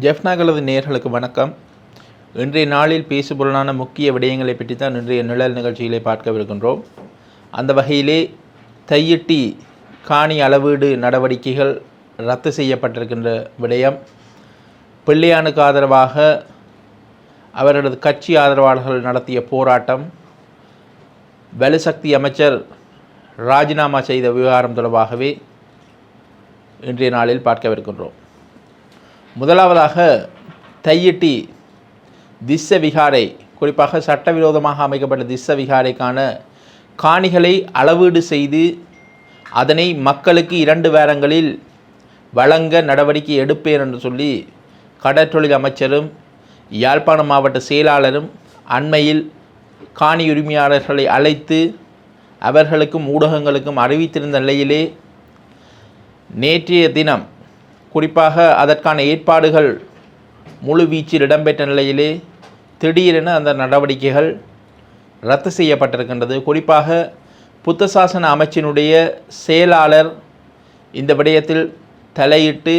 ஜெஃப்னாகளது நேயர்களுக்கு வணக்கம். இன்றைய நாளில் பேசுபொருளான முக்கிய விடயங்களை பற்றி தான் இன்றைய நிழல் நிகழ்ச்சிகளை பார்க்கவிருக்கின்றோம். அந்த வகையிலே தையிட்டி காணி அளவீடு நடவடிக்கைகள் ரத்து செய்யப்பட்டிருக்கின்ற விடயம், பிள்ளையானுக்கு ஆதரவாக அவரது கட்சி ஆதரவாளர்கள் நடத்திய போராட்டம், வலுசக்தி அமைச்சர் ராஜினாமா செய்த விவகாரம் தொடர்பாகவே இன்றைய நாளில் பார்க்கவிருக்கின்றோம். முதலாவதாக தையிட்டி திஸ்ஸ விகாரை, குறிப்பாக சட்டவிரோதமாக அமைக்கப்பட்ட திஸ்ஸ விகாரைக்கான காணிகளை அளவீடு செய்து அதனை மக்களுக்கு 2 வாரங்களில் வழங்க நடவடிக்கை எடுப்பேன் என்று சொல்லி கடற்றொழில் அமைச்சரும் யாழ்ப்பாண மாவட்ட செயலாளரும் அண்மையில் காணி உரிமையாளர்களை அழைத்து அவர்களுக்கும் ஊடகங்களுக்கும் அறிவித்திருந்த நிலையிலே நேற்றைய தினம் குறிப்பாக அதற்கான ஏற்பாடுகள் முழு வீச்சில் இடம்பெற்ற நிலையிலே திடீரென அந்த நடவடிக்கைகள் ரத்து செய்யப்பட்டிருக்கின்றது. குறிப்பாக புத்த சாசன அமைச்சினுடைய செயலாளர் இந்த விடயத்தில் தலையிட்டு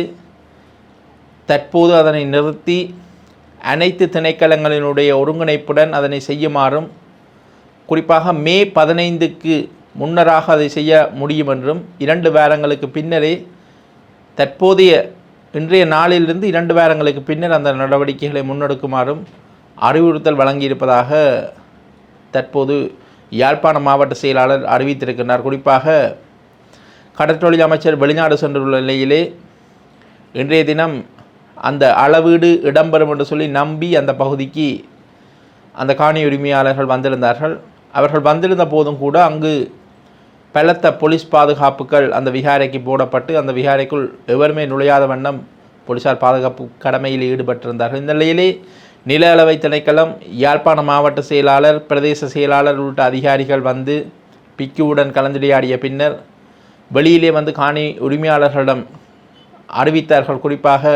தற்போது அதனை நிறுத்தி அனைத்து திணைக்களங்களினுடைய ஒருங்கிணைப்புடன் அதனை செய்யுமாறும், குறிப்பாக மே 15க்கு முன்னராக அதை செய்ய முடியும் என்றும் 2 வாரங்களுக்கு பின்னரே தற்போதைய இன்றைய நாளிலிருந்து 2 வாரங்களுக்கு பின்னர் அந்த நடவடிக்கைகளை முன்னெடுக்குமாறும் அறிவுறுத்தல் வழங்கியிருப்பதாக தற்போது யாழ்ப்பாண மாவட்ட செயலாளர் அறிவித்திருக்கின்றார். குறிப்பாக கடற்றொழில் அமைச்சர் வெளிநாடு சென்றுள்ள நிலையிலே இன்றைய தினம் அந்த அளவீடு இடம்பெறும் என்று சொல்லி நம்பி அந்த பகுதிக்கு அந்த காணி உரிமையாளர்கள் வந்திருந்தார்கள். அவர்கள் வந்திருந்த போதும் கூட அங்கு பலத்த போலீஸ் பாதுகாப்புகள் அந்த விகாரைக்கு போடப்பட்டு அந்த விகாரைக்குள் எவருமே நுழையாத வண்ணம் போலீசார் பாதுகாப்பு கடமையில் ஈடுபட்டிருந்தார்கள். இந்த நிலையிலே நில அளவை திணைக்களம், யாழ்ப்பாண மாவட்ட செயலாளர், பிரதேச செயலாளர் உள்ளிட்ட அதிகாரிகள் வந்து பிக்குவுடன் கலந்துரையாடிய பின்னர் வெளியிலே வந்து காணி உரிமையாளர்களிடம் அறிவித்தார்கள். குறிப்பாக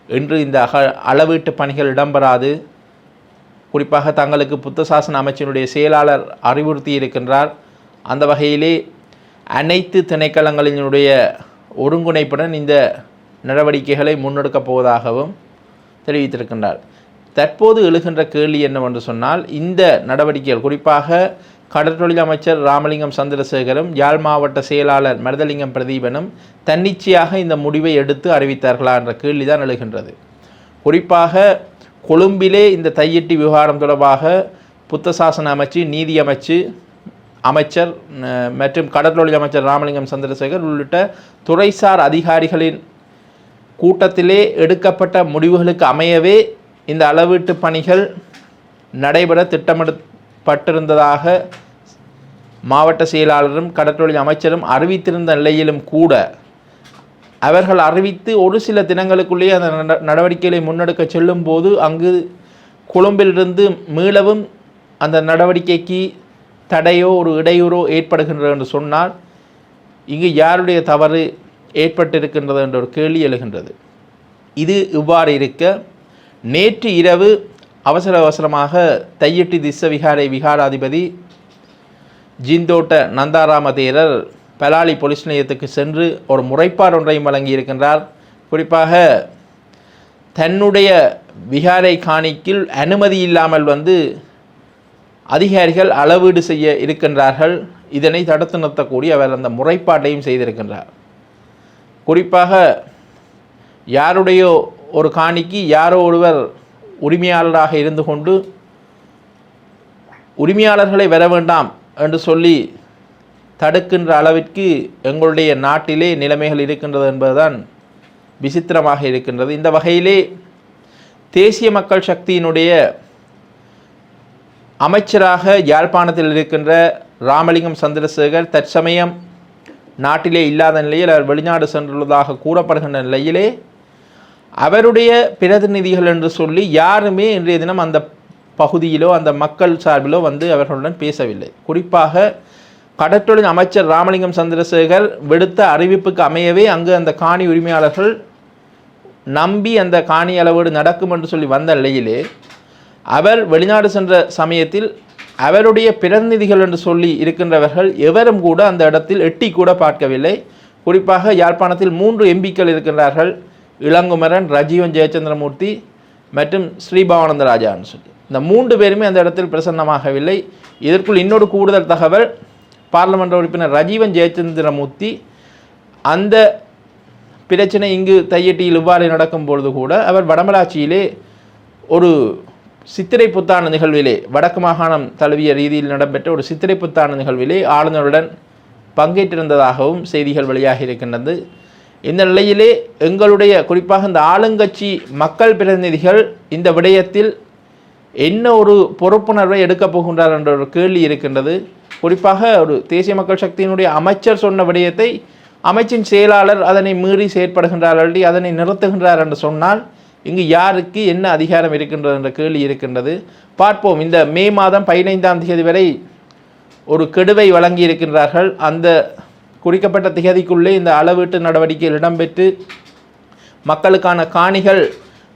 இன்று இந்த அளவீட்டு பணிகள் இடம்பெறாது, குறிப்பாக தங்களுக்கு புத்த சாசன அமைச்சினுடைய செயலாளர் அறிவுறுத்தி இருக்கின்றார். அந்த வகையிலே அனைத்து திணைக்களங்களினுடைய ஒருங்கிணைப்புடன் இந்த நடவடிக்கைகளை முன்னெடுக்கப் போவதாகவும் தெரிவித்திருக்கின்றார். தற்போது எழுகின்ற கேள்வி என்னவென்று சொன்னால், இந்த நடவடிக்கைகள் குறிப்பாக கடற்றொழில் அமைச்சர் ராமலிங்கம் சந்திரசேகரும் யாழ் மாவட்ட செயலாளர் மருதலிங்கம் பிரதீபனும் தன்னிச்சையாக இந்த முடிவை எடுத்து அறிவித்தார்களா என்ற கேள்விதான் எழுகின்றது. குறிப்பாக கொழும்பிலே இந்த தையிட்டி விவகாரம் தொடர்பாக புத்த சாசன அமைச்சு, நீதி அமைச்சர் மற்றும் கடற்றொழில் அமைச்சர் ராமலிங்கம் சந்திரசேகர் உள்ளிட்ட துறைசார் அதிகாரிகளின் கூட்டத்திலே எடுக்கப்பட்ட முடிவுகளுக்கு அமையவே இந்த அளவீட்டு பணிகள் நடைபெற திட்டமிடப்பட்டிருந்ததாக மாவட்ட செயலாளரும் கடற்றொழில் அமைச்சரும் அறிவித்திருந்த நிலையிலும் கூட அவர்கள் அறிவித்து ஒரு சில தினங்களுக்குள்ளேயே அந்த நடவடிக்கைகளை முன்னெடுக்க செல்லும் போது அங்கு கொழும்பிலிருந்து மீளவும் அந்த நடவடிக்கைக்கு தடையோ ஒரு இடையூறோ ஏற்படுகின்றது என்று சொன்னால் இங்கு யாருடைய தவறு ஏற்பட்டிருக்கின்றது என்ற ஒரு கேள்வி எழுகின்றது. இது இவ்வாறு இருக்க, நேற்று இரவு அவசரமாக தையிட்டி திஸ்ஸ விகாரை விகாராதிபதி ஜிந்தோட்ட நந்தாராம தேரர் பலாலி போலீஸ் நிலையத்துக்கு சென்று ஒரு முறைப்பாடு ஒன்றையும் வழங்கியிருக்கின்றார். குறிப்பாக தன்னுடைய விகாரை காணிக்கில் அனுமதி இல்லாமல் வந்து அதிகாரிகள் அளவீடு செய்ய இருக்கின்றார்கள், இதனை தடுத்து நிறுத்தக்கூடிய அவர் அந்த முறைப்பாட்டையும் செய்திருக்கின்றார். குறிப்பாக யாருடைய ஒரு காணிக்கு யாரோ ஒருவர் உரிமையாளராக இருந்து கொண்டு உரிமையாளர்களை வர வேண்டாம் என்று சொல்லி தடுக்கின்ற அளவிற்கு எங்களுடைய நாட்டிலே நிலைமைகள் இருக்கின்றது என்பதுதான் விசித்திரமாக இருக்கின்றது. இந்த வகையிலே தேசிய மக்கள் சக்தியினுடைய அமைச்சராக யாழ்ப்பாணத்தில் இருக்கின்ற ராமலிங்கம் சந்திரசேகர் தற்சமயம் நாட்டிலே இல்லாத நிலையில் அவர் வெளிநாடு சென்றுள்ளதாக கூறப்படுகின்ற நிலையிலே அவருடைய பிரதிநிதிகள் என்று சொல்லி யாருமே இன்றைய தினம் அந்த பகுதியிலோ அந்த மக்கள் சார்பிலோ வந்து அவர்களுடன் பேசவில்லை. குறிப்பாக கடற்றொழில் அமைச்சர் ராமலிங்கம் சந்திரசேகர் விடுத்த அறிவிப்புக்கு அமையவே அங்கு அந்த காணி உரிமையாளர்கள் நம்பி அந்த காணி அளவீடு நடக்கும் என்று சொல்லி வந்த நிலையிலே அவர் வெளிநாடு சென்ற சமயத்தில் அவருடைய பிரதிநிதிகள் என்று சொல்லி இருக்கின்றவர்கள் எவரும் கூட அந்த இடத்தில் எட்டி கூட பார்க்கவில்லை. குறிப்பாக யாழ்ப்பாணத்தில் 3 எம்பிக்கள் இருக்கின்றார்கள். இளங்குமரன், ரஜீவன் ஜெயச்சந்திரமூர்த்தி மற்றும் ஸ்ரீபவானந்த ராஜான்னு சொல்லி இந்த 3 பேருமே அந்த இடத்தில் பிரசன்னமாகவில்லை. இதற்குள் இன்னொரு கூடுதல் தகவல், பார்லமெண்ட் உறுப்பினர் ரஜீவன் ஜெயச்சந்திரமூர்த்தி அந்த பிரச்சனை இங்கு தையட்டியில் இவ்வாறு நடக்கும் பொழுது கூட அவர் வடமராட்சியிலே ஒரு சித்திரை புத்தாண்டு நிகழ்விலே, வடக்கு மாகாணம் தழுவிய ரீதியில் நடைபெற்ற ஒரு சித்திரை புத்தாண்டு நிகழ்விலே ஆளுநருடன் பங்கேற்றிருந்ததாகவும் செய்திகள் வெளியாகி இருக்கின்றது. இந்த நிலையிலே எங்களுடைய குறிப்பாக இந்த ஆளுங்கட்சி மக்கள் பிரதிநிதிகள் இந்த விடயத்தில் என்ன ஒரு பொறுப்புணர்வை எடுக்கப் போகின்றார் என்ற ஒரு கேள்வி இருக்கின்றது. குறிப்பாக ஒரு தேசிய மக்கள் சக்தியினுடைய அமைச்சர் சொன்ன விடயத்தை அமைச்சின் செயலாளர் அதனை மீறி செயற்படுகின்றார், அதனை நிறுத்துகின்றார் என்று சொன்னால் இங்கு யாருக்கு என்ன அதிகாரம் இருக்கின்றது என்ற கேள்வி இருக்கின்றது. பார்ப்போம். இந்த மே மாதம் 15ஆம் தேதி வரை ஒரு கெடுவை வழங்கி இருக்கின்றார்கள். அந்த குறிக்கப்பட்ட திகதிக்குள்ளே இந்த அளவீட்டு நடவடிக்கைகள் இடம்பெற்று மக்களுக்கான காணிகள்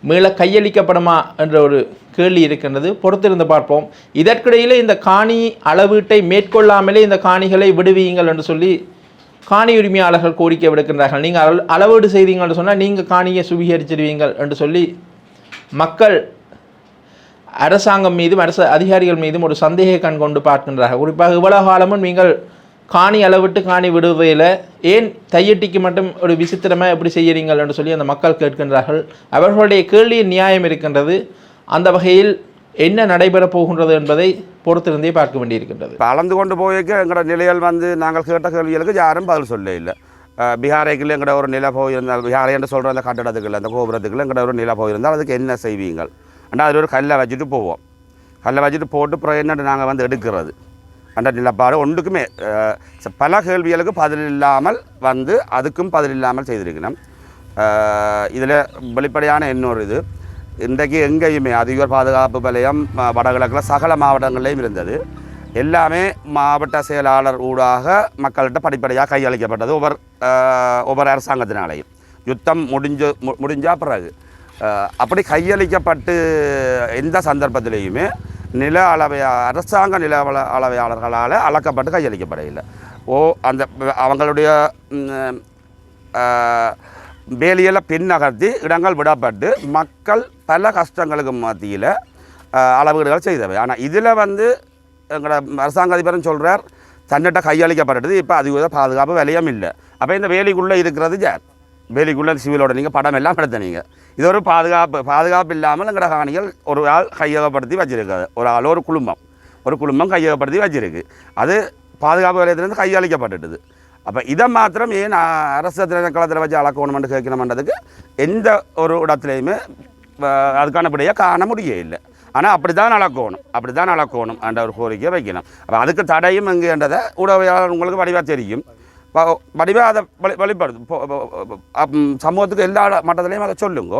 மீள கையளிக்கப்படுமா என்ற ஒரு கேள்வி இருக்கின்றது. பொறுத்திருந்து பார்ப்போம். இதற்கிடையிலே இந்த காணி அளவீட்டை மேற்கொள்ளாமலே இந்த காணிகளை விடுவியுங்கள் என்று சொல்லி காணி உரிமையாளர்கள் கோரிக்கை விடுக்கின்றார்கள். நீங்கள் அளவீடு செய்தீங்க என்று சொன்னால் நீங்கள் காணியை சுவீகரிச்சிடுவீங்கள் என்று சொல்லி மக்கள் அரசாங்கம் மீதும் அரசு அதிகாரிகள் மீதும் ஒரு சந்தேக கண் கொண்டு பார்க்கின்றார்கள். குறிப்பாக இவ்வளவு காலமும் நீங்கள் காணி அளவிட்டு காணி விடுவையில் ஏன் தையட்டிக்கு மட்டும் ஒரு விசித்திரமாக எப்படி செய்கிறீங்கள் என்று சொல்லி அந்த மக்கள் கேட்கின்றார்கள். அவர்களுடைய கேள்வியின் நியாயம் இருக்கின்றது. அந்த வகையில் என்ன நடைபெறப் போகின்றது என்பதை பொறுத்திருந்தே பார்க்க வேண்டியிருக்கின்றது. அளந்து கொண்டு போய்க்க எங்களோட நிலைகள் நாங்கள் கேட்ட கேள்விகளுக்கு யாரும் பதில் சொல்ல இல்லை. பீகாரைக்குள்ள எங்கட ஒரு நிலை போயிருந்தால், பீகாரை என்று சொல்கிற அந்த கட்டடத்துக்குள்ள அந்த கோபுரத்துக்குள்ள எங்கட ஒரு நிலை போயிருந்தால் அதுக்கு என்ன செய்வீங்கள் ஆனால் அதில் ஒரு கல்லை வச்சுட்டு போவோம். கல்லை வச்சுட்டு போட்டு அப்புறம் என்னென்னு நாங்கள் எடுக்கிறது அந்த நிலப்பாடு ஒன்றுக்குமே பல கேள்விகளுக்கு பதில் இல்லாமல் அதுக்கும் பதில் இல்லாமல் செய்திருக்கணும். இதில் வெளிப்படையான இன்னொரு இது, இன்றைக்கு எங்கேயுமே அதிபர் பாதுகாப்பு வலயம் வடகிழக்கில் சகல மாவட்டங்கள்லேயும் இருந்தது. எல்லாமே மாவட்ட செயலாளர் ஊடாக மக்கள்கிட்ட படிப்படியாக கையளிக்கப்பட்டது ஒவ்வொரு அரசாங்கத்தினாலேயும். யுத்தம் முடிஞ்சா பிறகு அப்படி கையளிக்கப்பட்டு எந்த சந்தர்ப்பத்திலையுமே அரசாங்க நில அளவையாளர்களால் அளக்கப்பட்டு கையளிக்கப்படவில்லை. அந்த அவங்களுடைய வேலியில் பின்னகர்த்தி இடங்கள் விடப்பட்டு மக்கள் பல கஷ்டங்களுக்கு மத்தியில் அளவீடுகள் செய்தவை. ஆனால் இதில் எங்களோட அரசாங்க அதிபரும் சொல்கிறார் தன்னிட்ட கையளிக்கப்பட்டது. இப்போ அது பாதுகாப்பு விலையும் இல்லை. அப்போ இந்த வேலிக்குள்ளே இருக்கிறது யார்? வேலிக்குள்ளே சிவிலோட நீங்கள் படம் எல்லாம் எடுத்தனீங்க. இது ஒரு பாதுகாப்பு இல்லாமல் எங்களோட காணிகள் ஒரு ஆள் கையகப்படுத்தி வச்சுருக்காது. ஒரு ஆள் ஒரு குடும்பம் கையகப்படுத்தி வச்சுருக்கு. அது பாதுகாப்பு வலயத்திலேருந்து கையளிக்கப்பட்டுட்டுது. அப்போ இதை மாத்திரம் ஏன் அரசு திணைக்களத்தில் வச்சு அளக்கணுமென்று கேட்கணுமென்றதுக்கு எந்த ஒரு இடத்துலையுமே அதுக்கான விடையை காண முடிய இல்லை. ஆனால் அப்படி தான் அளக்கணும் என்ற ஒரு கோரிக்கையை வைக்கணும். அப்போ அதுக்கு தடையும் எங்கேன்றதை ஊடகவியலாளர் உங்களுக்கு வடிவாக தெரியும். வடிவாக அதை வெளிப்படுத்தும். சமூகத்துக்கு எல்லா மட்டத்திலையும் அதை சொல்லுங்க.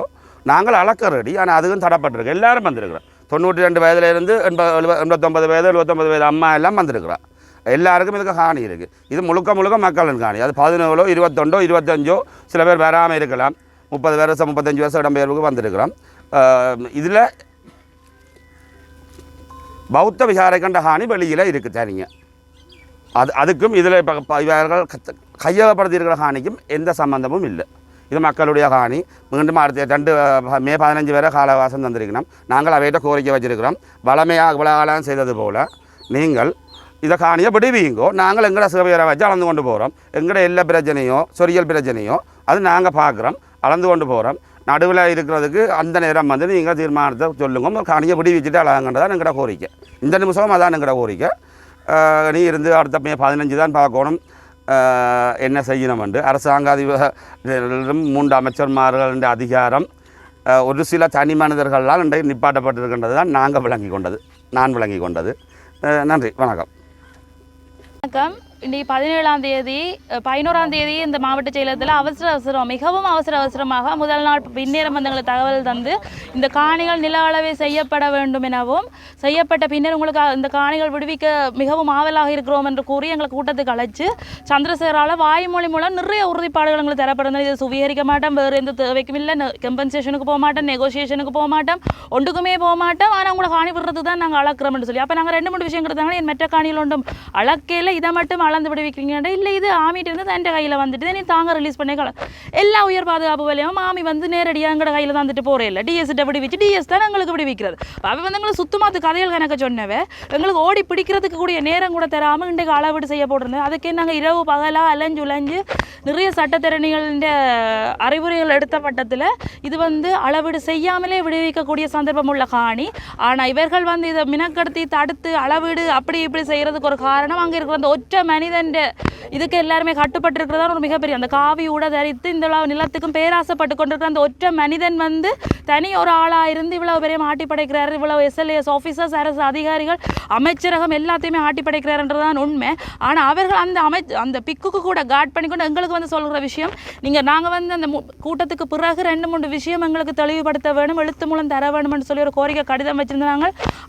நாங்கள் அளக்க ரெடி, ஆனால் அதுவும் தடைப்பட்டிருக்கு. எல்லாரும் வந்திருக்கிறோம். 92 வயதுலேருந்து 89 வயது 79 வயது அம்மா எல்லாம் வந்திருக்கிறோம். எல்லாருக்கும் இதுக்கு காணி இருக்குது. இது முழுக்க மக்களின் காணி. அது 17 21 25 சில பேர் வராமல் இருக்கலாம். 30 வருஷம் 35 வருஷம் இடம்பெயர்வுக்கு வந்திருக்கிறோம். இதில் பௌத்த விசாரைக்கண்ட காணி வெளியில் இருக்குது தனிங்க. அதுக்கும் இதில் இப்போ இவர்கள் கையகப்படுத்தியிருக்கிற காணிக்கும் எந்த சம்பந்தமும் இல்லை. இது மக்களுடைய காணி. மீண்டும் அடுத்த மே 15 வரை காலவாசம் தந்திருக்கணும். நாங்கள் அவையிட்ட கோரிக்கை வச்சிருக்கிறோம். வளமையாக விளையாடம் செய்தது போல் நீங்கள் இதை காணியை விடுவீங்கோ. நாங்கள் எங்களோட சேவையரை வச்சு அளந்து கொண்டு போகிறோம். எங்களோட எல்லா பிரச்சனையோ சொரியல் பிரச்சனையோ அது நாங்கள் பார்க்குறோம், அளந்து கொண்டு போகிறோம். நடுவில் இருக்கிறதுக்கு அந்த நேரம் நீங்கள் தீர்மானத்தை சொல்லுங்க. காணியை விடுவிச்சுட்டு அழகன்றதான் எங்களோட கோரிக்கை. இந்த நிமிஷம் அதான் எங்களோட கோரிக்கை. நீ இருந்து அடுத்த மே 15 தான் பார்க்கணும் என்ன செய்யணும் என்று. அரசாங்க அதிபரும் 3 அமைச்சர்மார்கள் அதிகாரம் ஒரு சில தனி மனிதர்களால் இன்றைக்கு நிப்பாட்டப்பட்டிருக்கின்றது தான் நான் விளங்கி கொண்டது. நன்றி, வணக்கம். வணக்கம். இன்றைக்கு 17ஆம் தேதி 11ஆம் தேதி இந்த மாவட்ட செயலகத்தில் மிகவும் அவசரமாக முதல் நாள் பின்னேறம் எங்களுக்கு தகவல் தந்து இந்த காணிகள் நில அளவை செய்யப்பட வேண்டும் எனவும் செய்யப்பட்ட பின்னர் உங்களுக்கு இந்த காணிகள் விடுவிக்க மிகவும் ஆவலாக இருக்கிறோம் என்று கூறி எங்களுக்கு கூட்டத்துக்கு அழைச்சு சந்திரசேகரால் வாய்மொழி மூலம் நிறைய உறுதிப்பாடுகள் எங்களுக்கு தரப்படுறது. இதை சுவீகரிக்க மாட்டோம், வேறு எந்த தேவைக்கும் இல்லை, கம்பன்சேஷனுக்கு போக மாட்டோம், நெகோசியேஷனுக்கு போக மாட்டோம், ஒன்றுக்குமே போக மாட்டோம், ஆனால் உங்களை காணி விடுறதுக்கு தான் நாங்கள் அளக்கிறோம்னு சொல்லி. அப்போ நாங்கள் 2-3 விஷயம் கொடுத்தாங்க. என் மற்ற காணிகள் ஒன்றும் அளக்கையில் இதை மட்டும் அளந்து விடுவிக்கிறீங்கன்னா இல்லை இது ஆமிட்டு இருந்து தன் கையில் வந்துட்டு நீ தாங்க ரிலீஸ் பண்ணிக்கலாம் எல்லா உயர் பாதுகாப்பு வலையும் ஆமி வந்து நேரடியாக எங்களோட கையில் வந்துட்டு போகிறே இல்லை டிஎஸ்கிட்ட விடுவிச்சு டிஎஸ் தான் எங்களுக்கு விடுவிக்கிறது அவள் வந்து எங்களுக்கு சுத்தமாத்து கதைகள் கணக்க சொன்னவே எங்களுக்கு ஓடி பிடிக்கிறதுக்கு கூடிய நேரம் கூட தராமல் இன்றைக்கு அளவீடு செய்ய போட்டிருந்தேன் அதுக்கே நாங்கள் இரவு பகலாக அலைஞ்சு நிறைய சட்டத்திறனிகளின் அறிவுரைகள் எடுத்த பட்டத்தில் இது வந்து அளவீடு செய்யாமலே விடுவிக்கக்கூடிய சந்தர்ப்பம் உள்ள காணி ஆனால் இவர்கள் வந்து இதை மினக்கடுத்தி தடுத்து அளவீடு அப்படி இப்படி செய்கிறதுக்கு ஒரு காரணம் அங்கே இருக்கிற அந்த ஒற்றை மனிதன் இதுக்கு எல்லாருமே கட்டுப்பட்டு இருக்கிறதா ஒரு மிகப்பெரிய அந்த காவி உட தரித்து இந்த நிலத்துக்கும் பேராசைப்பட்டு கொண்டிருக்கிற அந்த ஒற்றை மனிதன் வந்து தனி ஒரு ஆளாக இருந்து இவ்வளவு பெரிய ஆட்டி படைக்கிறாரு இவ்வளவு எஸ்எல்ஏஎஸ் ஆஃபீஸர்ஸ் அரசு அதிகாரிகள் அமைச்சரகம் எல்லாத்தையுமே ஆட்டி படைக்கிறாருன்றதான் உண்மை ஆனால் அவர்கள் அந்த பிக்குக்கு கூட காட் பண்ணிக்கொண்டு எங்களுக்கு வந்து சொல்கிற விஷயம் நாங்கள் வந்து அந்த கூட்டத்துக்கு பிறகு 2-3 விஷயம் எங்களுக்கு தெளிவுபடுத்த வேணும் எழுத்து மூலம் தர வேணும்னு சொல்லி ஒரு கோரிக்கை கடிதம் வச்சிருந்தாங்க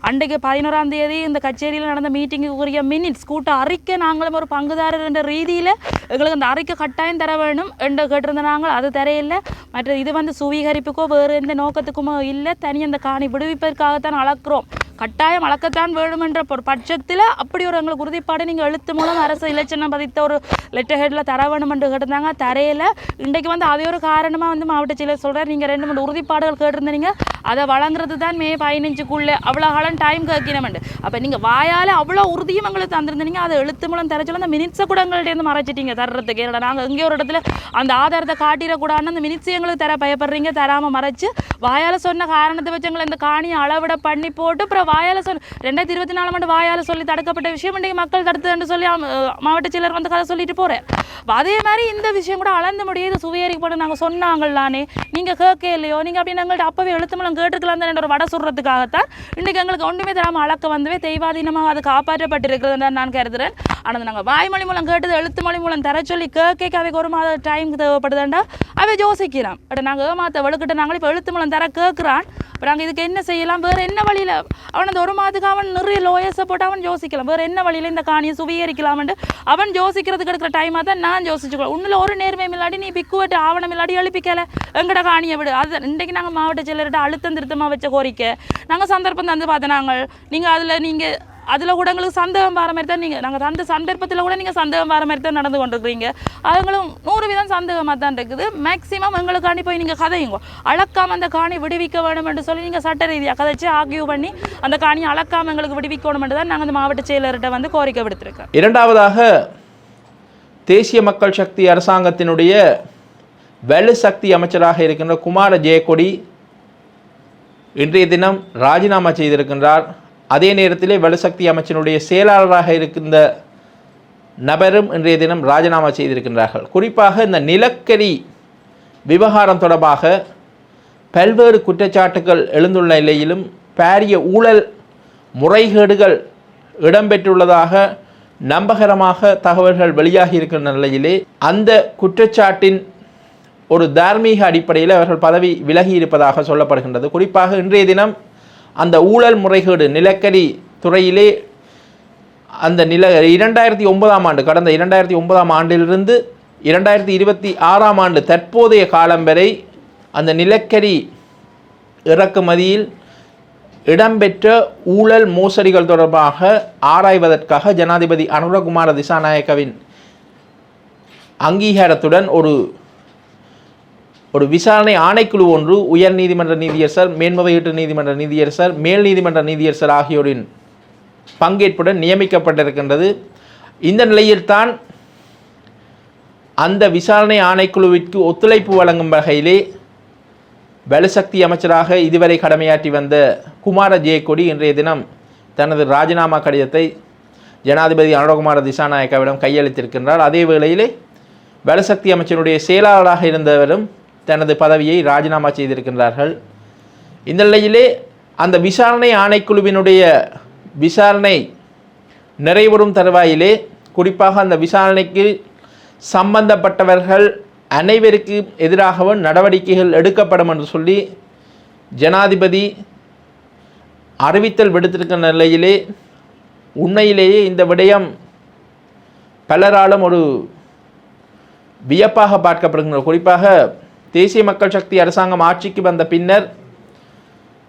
அன்றைக்கு 11ஆம் தேதி இந்த கச்சேரியில் நடந்த மீட்டிங்குக்குரிய மினிட்ஸ் கூட்ட அறிக்கை நாங்களும் ஒரு பங்குதாரர் என்ற ரீதியில் எங்களுக்கு அந்த அறிக்கை கட்டாயம் தர வேணும் என்று கேட்டிருந்தாங்க அது தரையில்லை மற்ற இது வந்து சுவீகரிப்புக்கோ வேறு எந்த நோக்கத்துக்குமோ இல்லை தனி அந்த காணி விடுவிப்பதற்காகத்தான் அளக்கிறோம் கட்டாயம் அளக்கத்தான் வேணும் என்ற ஒரு பட்சத்தில் அப்படி ஒரு எங்களுக்கு உறுதிப்பாடு நீங்கள் எழுத்து மூலம் அரசு இலச்சினம் பதித்த ஒரு லெட்டர் ஹெட்டில் தர வேணும் என்று கேட்டிருந்தாங்க தரையில் இன்றைக்கு வந்து அதே ஒரு காரணமாக வந்து மாவட்ட செயலர் சொல்கிறார் நீங்கள் 2-3 உறுதிப்பாடுகள் கேட்டிருந்தீங்க அதை வழங்குறது தான் மே 15க்குள்ளே அவ்வளோ காலம் டைம் கேட்கணுமெண்டு அப்போ நீங்கள் வாயால் அவ்வளோ உறுதியும் எங்களுக்கு தந்திருந்தீங்க அதை எழுத்து மூலம் தர சொல்ல அந்த மினிட்ஸை கூட எங்கள்கிட்ட மறைச்சிட்டீங்க தர்றதுக்கு ஏன்னா நாங்கள் எங்கேயோ ஒரு இடத்துல அந்த ஆதாரத்தை காட்டிடக்கூடாதுன்னு அந்த மினிட்ஸ் எங்களுக்கு தர பயப்படுறீங்க தராமல் மறைச்சு வாயால் சொன்ன காரணத்தை வச்சு எங்களை இந்த காணியை அளவிட பண்ணி போட்டு அப்புறம் வாயால் சொல்லி 2024 ஆண்டு வாயால் சொல்லி தடுக்கப்பட்ட விஷயம் இன்றைக்கு மக்கள் தடுத்துன்னு சொல்லி மாவட்ட செயலர் வந்து கதை சொல்லிட்டு போகிறேன் அதே மாதிரி இந்த விஷயம் கூட அளந்து முடியாது சுவீகரிக்கப்பட்டு நாங்கள் சொன்னாங்களானே நீங்கள் கேட்க இல்லையோ நீங்கள் அப்படின்னு எங்கள்கிட்ட அப்போவே எழுத்து மூலம் கேட்டுருக்கலாம் ஒரு வடை சொல்கிறதுக்காகத்தான் இன்றைக்கு எங்களுக்கு ஒன்றுமே தராமல் அளக்க வந்தவே தெய்வாதீனமாக அது காப்பாற்றப்பட்டிருக்கிறது நான் கருதுறேன் ஆனால் நாங்கள் வாய்மொழி மூலம் கேட்டது எழுத்து மொழி மூலம் தர சொல்லி கேட்க அவைக்கு ஒரு மாத டைம் தேவைப்படுதாண்டா அவை யோசிக்கிறான் பட் நாங்கள் ஏமாத்த வலுக்கிட்ட நாங்கள் இப்போ எழுத்து மூலம் தர கேட்குறான் இப்போ நாங்கள் இதுக்கு என்ன செய்யலாம் வேறு என்ன வழியில் அவன் அந்த ஒரு மாதத்துக்கு அவன் நிறைய லோயர்ஸை போட்டு அவன் யோசிக்கலாம் வேறு என்ன வழியில் இந்த காணியை சுவீகரிக்கலாம்னு அவன் யோசிக்கிறதுக்கு எடுக்கிற டைமாக தான் நான் யோசிச்சுக்கலாம் உன்னில் ஒரு நேர்மை இல்லாடி நீ பிக்குவட்டு ஆவணம் இல்லாடி எழுப்பிக்கல எங்கட காணியை விடு அது இன்றைக்கு நாங்கள் மாவட்ட செயலர்கிட்ட அழுத்தம் திருத்தமாக வச்ச கோரிக்கை நாங்கள் சந்தர்ப்பம் தந்து பார்த்தோம் நீங்கள் அதில் கூட எங்களுக்கு சந்தேகம் வர மாதிரி தான் நாங்கள் அந்த சந்தர்ப்பத்தில் கூட நீங்கள் சந்தேகம் வர மாதிரி தான் நடந்து கொண்டிருக்கிறீங்க அதுங்களும் 100% சந்தேகமாக தான் இருக்குது மேக்ஸிமம் எங்களுக்காண்டி போய் நீங்கள் கதையுங்க அளக்காமல் அந்த காணி விடுவிக்க வேணும் என்று சொல்லி நீங்கள் சட்ட ரீதியாக கதைச்சு ஆர்கியூ பண்ணி அந்த காணியை அளக்காமல் எங்களுக்கு விடுவிக்கணும் என்று தான் நாங்கள் அந்த மாவட்ட செயலர்கிட்ட வந்து கோரிக்கை விடுத்திருக்கோம். இரண்டாவதாக தேசிய மக்கள் சக்தி அரசாங்கத்தினுடைய வலு சக்தி அமைச்சராக இருக்கின்ற குமார ஜெயக்கொடி இன்றைய தினம் ராஜினாமா செய்திருக்கின்றார். அதே நேரத்திலே வலுசக்தி அமைச்சனுடைய செயலாளராக இருக்கின்ற நபரும் இன்றைய தினம் ராஜினாமா செய்திருக்கின்றார்கள். குறிப்பாக இந்த நிலக்கரி விவகாரம் தொடர்பாக பல்வேறு குற்றச்சாட்டுகள் எழுந்துள்ள நிலையிலும் பாரிய ஊழல் முறைகேடுகள் இடம்பெற்றுள்ளதாக நம்பகரமாக தகவல்கள் வெளியாகி இருக்கின்ற நிலையிலே அந்த குற்றச்சாட்டின் ஒரு தார்மீக அடிப்படையில் அவர்கள் பதவி விலகி இருப்பதாக சொல்லப்படுகின்றது. குறிப்பாக இன்றைய தினம் அந்த ஊழல் முறைகேடு நிலக்கரி துறையிலே அந்த 2009ஆம் ஆண்டு கடந்த 2009ஆம் ஆண்டிலிருந்து 2026ஆம் ஆண்டு தற்போதைய காலம் வரை அந்த நிலக்கரி இறக்குமதியில் இடம்பெற்ற ஊழல் மோசடிகள் தொடர்பாக ஆராய்வதற்காக ஜனாதிபதி அனுரகுமார திசாநாயக்கவின் அங்கீகாரத்துடன் ஒரு விசாரணை ஆணைக்குழு ஒன்று உயர் நீதிமன்ற நீதியரசர் மேன்முறையீட்டு நீதிமன்ற நீதியரசர் மேல் நீதிமன்ற நீதியரசர் ஆகியோரின் பங்கேற்புடன் நியமிக்கப்பட்டிருக்கின்றது. இந்த நிலையில்தான் அந்த விசாரணை ஆணைக்குழுவிற்கு ஒத்துழைப்பு வழங்கும் வகையிலே வலுசக்தி அமைச்சராக இதுவரை கடமையாற்றி வந்த குமார ஜெயக்கொடி இன்றைய தினம் தனது ராஜினாமா கடிதத்தை ஜனாதிபதி அனுரகுமார திசாநாயக்காவிடம் கையளித்திருக்கின்றார். அதே வேளையிலே வலுசக்தி அமைச்சருடைய செயலாளராக இருந்தவரும் தனது பதவியை ராஜினாமா செய்திருக்கின்றார்கள். இந்த நிலையிலே அந்த விசாரணை ஆணைக்குழுவினுடைய விசாரணை நிறைவரும் தருவாயிலே குறிப்பாக அந்த விசாரணைக்கு சம்பந்தப்பட்டவர்கள் அனைவருக்கு எதிராகவும் நடவடிக்கைகள் எடுக்கப்படும் என்று சொல்லி ஜனாதிபதி அறிவித்தல் விடுத்திருக்கிற நிலையிலே உண்மையிலேயே இந்த விடயம் பலராலும் ஒரு வியப்பாக பார்க்கப்படுகின்ற குறிப்பாக தேசிய மக்கள் சக்தி அரசாங்கம் ஆட்சிக்கு வந்த பின்னர்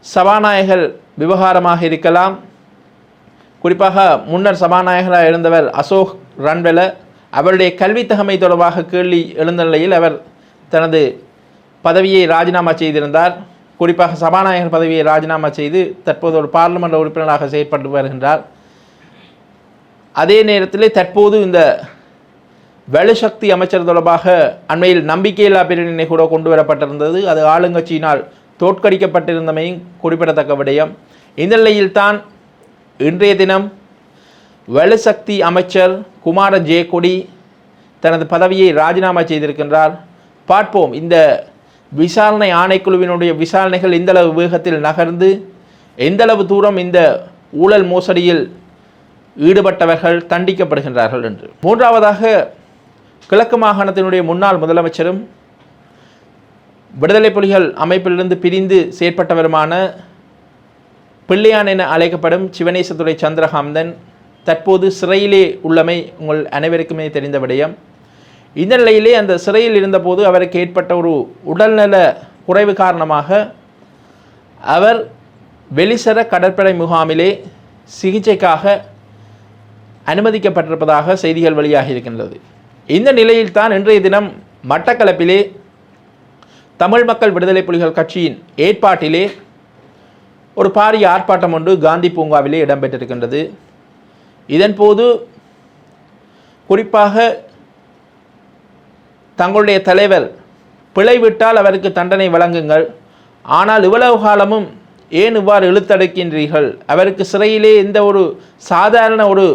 சபாநாயகர் விவகாரமாக இருக்கலாம் குறிப்பாக முன்னர் சபாநாயகராக இருந்தவர் அசோக் ரன்வெல அவருடைய கல்வித்தகமை தொடர்பாக கேள்வி எழுந்த நிலையில் அவர் தனது பதவியை ராஜினாமா செய்திருந்தார். குறிப்பாக சபாநாயகர் பதவியை ராஜினாமா செய்து தற்போது ஒரு பாராளுமன்ற உறுப்பினராக செயற்பட்டு வருகின்றார். அதே நேரத்திலே தற்போது இந்த வலுசக்தி அமைச்சர் தொடர்பாக அண்மையில் நம்பிக்கையில்லா பிரேரணை கூட கொண்டு வரப்பட்டிருந்தது. அது ஆளுங்கட்சியினால் தோற்கடிக்கப்பட்டிருந்தமையும் குறிப்பிடத்தக்க விடயம். இந்த நிலையில்தான் இன்றைய தினம் வலுசக்தி அமைச்சர் குமார ஜெயக்கொடி தனது பதவியை ராஜினாமா செய்திருக்கின்றார். பார்ப்போம் இந்த விசாரணை ஆணைக்குழுவினுடைய விசாரணைகள் எந்தளவு வேகத்தில் நகர்ந்து எந்தளவு தூரம் இந்த ஊழல் மோசடியில் ஈடுபட்டவர்கள் தண்டிக்கப்படுகின்றார்கள் என்று. மூன்றாவதாக கிழக்கு மாகாணத்தினுடைய முன்னாள் முதலமைச்சரும் விடுதலை புலிகள் அமைப்பிலிருந்து பிரிந்து செயற்பட்டவருமான பிள்ளையான் என அழைக்கப்படும் சிவனேசத்துறை சந்திரகாந்தன் தற்போது சிறையிலே உள்ளமை உங்கள் அனைவருக்குமே தெரிந்த விடயம். இந்த நிலையிலே அந்த சிறையில் இருந்தபோது அவருக்கு ஏற்பட்ட ஒரு உடல்நல குறைவு காரணமாக அவர் வெளிசர கடற்படை முகாமிலே சிகிச்சைக்காக அனுமதிக்கப்பட்டிருப்பதாக செய்திகள் வெளியாகி இருக்கின்றது. இந்த நிலையில்தான் இன்றைய தினம் மட்டக்களப்பிலே தமிழ் மக்கள் விடுதலை புலிகள் கட்சியின் ஏற்பாட்டிலே ஒரு பாரிய ஆர்ப்பாட்டம் ஒன்று காந்தி பூங்காவிலே இடம்பெற்றிருக்கின்றது. இதன்போது குறிப்பாக தங்களுடைய தலைவர் பிழைவிட்டால் அவருக்கு தண்டனை வழங்குங்கள், ஆனால் இவ்வளவு காலமும் ஏன் இவ்வாறு இழுத்தடுக்கின்றீர்கள், அவருக்கு சிறையிலே எந்த ஒரு சாதாரண ஒரு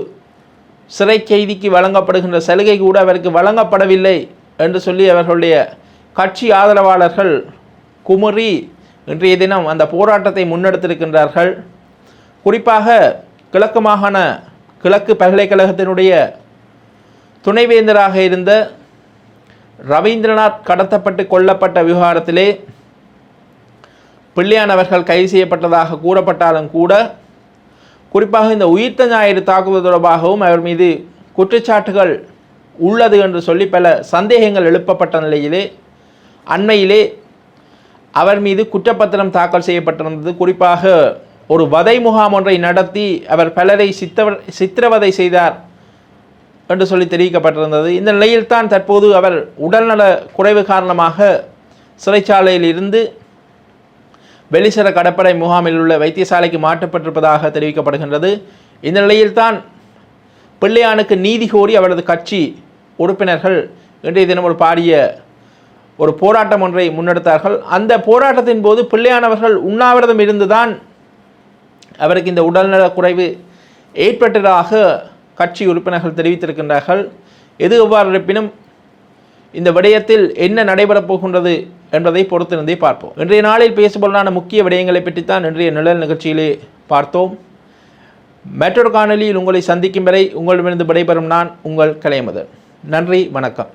சிறை கைதிக்கு வழங்கப்படுகின்ற சலுகை கூட அவருக்கு வழங்கப்படவில்லை என்று சொல்லி அவர்களுடைய கட்சி ஆதரவாளர்கள் குமுறி இன்றைய தினம் அந்த போராட்டத்தை முன்னெடுத்திருக்கின்றார்கள். குறிப்பாக கிழக்கு மாகாண கிழக்கு பல்கலைக்கழகத்தினுடைய துணைவேந்தராக இருந்த ரவீந்திரநாத் கடத்தப்பட்டு கொல்லப்பட்ட விவகாரத்திலே பிள்ளையான் அவர்கள் கைது செய்யப்பட்டதாக கூறப்பட்டாலும் கூட குறிப்பாக இந்த உயிர்த்த ஞாயிறு தாக்குதல் தொடர்பாகவும் அவர் மீது குற்றச்சாட்டுகள் உள்ளது என்று சொல்லி பல சந்தேகங்கள் எழுப்பப்பட்ட நிலையிலே அண்மையிலே அவர் மீது குற்றப்பத்திரம் தாக்கல் செய்யப்பட்டிருந்தது. குறிப்பாக ஒரு வதை முகாம் ஒன்றை நடத்தி அவர் பலரை சித்திரவதை செய்தார் என்று சொல்லி தெரிவிக்கப்பட்டிருந்தது. இந்த நிலையில்தான் தற்போது அவர் உடல்நல குறைவு காரணமாக சிறைச்சாலையில் இருந்து வெளிசர கடற்படை முகாமில் உள்ள வைத்தியசாலைக்கு மாற்றப்பட்டிருப்பதாக தெரிவிக்கப்படுகின்றது. இந்த நிலையில்தான் பிள்ளையானுக்கு நீதி கோரி அவரது கட்சி உறுப்பினர்கள் இன்றைய தினம் ஒரு பாரிய ஒரு போராட்டம் ஒன்றை முன்னெடுத்தார்கள். அந்த போராட்டத்தின் போது பிள்ளையானவர்கள் உண்ணாவிரதம் இருந்துதான் அவருக்கு இந்த உடல்நல குறைவு ஏற்பட்டதாக கட்சி உறுப்பினர்கள் தெரிவித்திருக்கின்றார்கள். எது எவ்வாறு இருப்பினும் இந்த விடயத்தில் என்ன நடைபெறப் போகின்றது என்பதை பொறுத்திருந்தே பார்ப்போம். இன்றைய நாளில் பேசுபொருளான முக்கிய விடயங்களை பற்றித்தான் இன்றைய நிழல் நிகழ்ச்சியிலே பார்த்தோம். மற்றொரு காணொலியில் உங்களை சந்திக்கும் வரை உங்களிடமிருந்து விடைபெறும் நான் உங்கள் கலையமுதன். நன்றி, வணக்கம்.